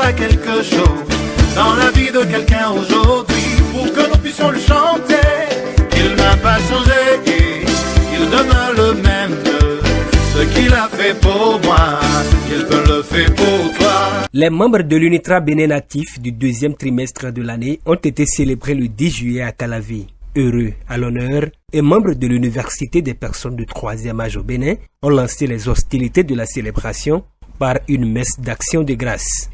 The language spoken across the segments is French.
a quelque chose dans la vie de quelqu'un aujourd'hui pour que nous puissions le chanter. Il n'a pas changé, il demeure le même que ce qu'il a fait pour moi, il peut le faire pour toi. Les membres de l'UNITRA Bénin Natif du deuxième trimestre de l'année ont été célébrés le 10 juillet à Calavi. Heureux à l'honneur et membres de l'Université des personnes de troisième âge au Bénin ont lancé les hostilités de la célébration par une messe d'action de grâce.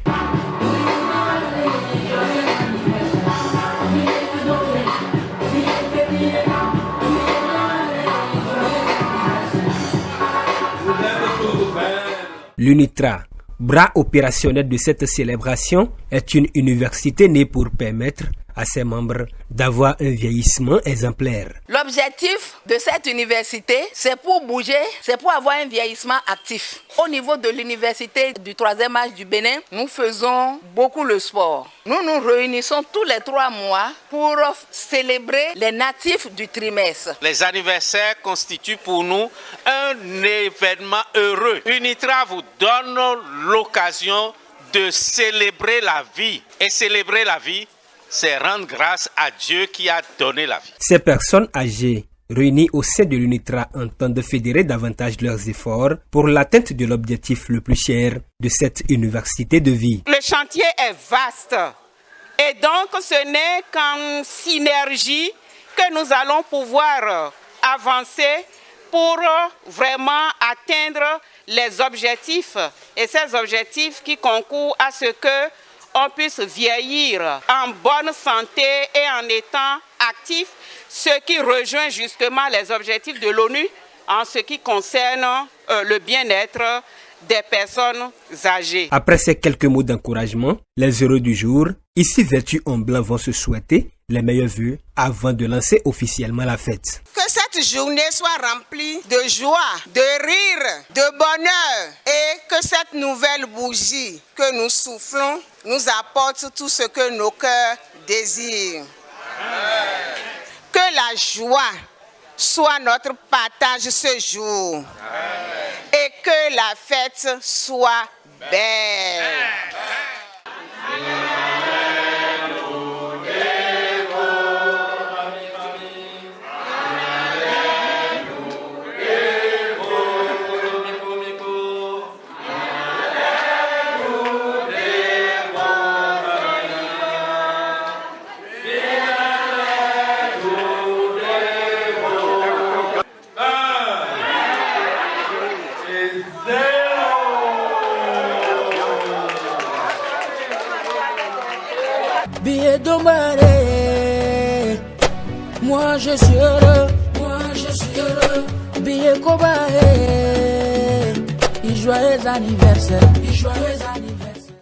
L'UNITRA, bras opérationnel de cette célébration, est une université née pour permettre à ses membres d'avoir un vieillissement exemplaire. L'objectif de cette université, c'est pour bouger, c'est pour avoir un vieillissement actif. Au niveau de l'université du troisième âge du Bénin, nous faisons beaucoup le sport. Nous nous réunissons tous les 3 mois pour célébrer les natifs du trimestre. Les anniversaires constituent pour nous un événement heureux. UNITRA vous donne l'occasion de célébrer la vie. Et célébrer la vie, c'est rendre grâce à Dieu qui a donné la vie. Ces personnes âgées réunies au sein de l'UNITRA entendent fédérer davantage leurs efforts pour l'atteinte de l'objectif le plus cher de cette université de vie. Le chantier est vaste et donc ce n'est qu'en synergie que nous allons pouvoir avancer pour vraiment atteindre les objectifs et ces objectifs qui concourent à ce que on puisse vieillir en bonne santé et en étant actif, ce qui rejoint justement les objectifs de l'ONU en ce qui concerne le bien-être des personnes âgées. Après ces quelques mots d'encouragement, les heureux du jour, ici vêtus en blanc, vont se souhaiter les meilleurs vœux avant de lancer officiellement la fête. Que cette journée soit remplie de joie, de rire, de bonheur et que cette nouvelle bougie que nous soufflons nous apporte tout ce que nos cœurs désirent. Que la joie soit notre partage ce jour et que la fête soit belle. Billet d'Ombaré, moi je suis heureux, billet Kobaé, joyeux anniversaire, joyeux anniversaire.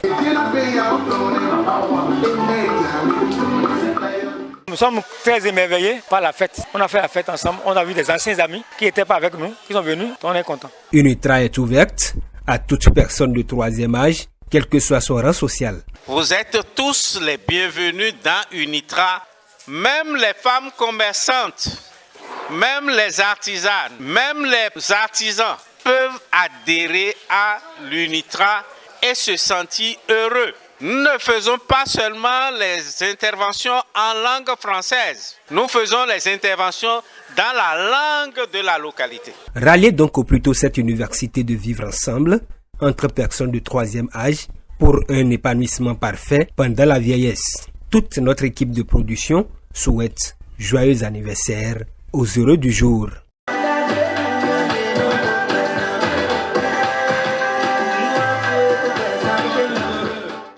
Nous sommes très émerveillés par la fête. On a fait la fête ensemble, on a vu des anciens amis qui n'étaient pas avec nous, qui sont venus, on est contents. UNITRA est ouverte à toute personne de troisième âge, quel que soit son rang social. Vous êtes tous les bienvenus dans UNITRA, même les femmes commerçantes, même les artisanes, même les artisans peuvent adhérer à l'UNITRA et se sentir heureux. Nous ne faisons pas seulement les interventions en langue française, nous faisons les interventions dans la langue de la localité. Ralliez donc au plus tôt cette université de vivre ensemble entre personnes de troisième âge pour un épanouissement parfait pendant la vieillesse. Toute notre équipe de production souhaite joyeux anniversaire aux heureux du jour.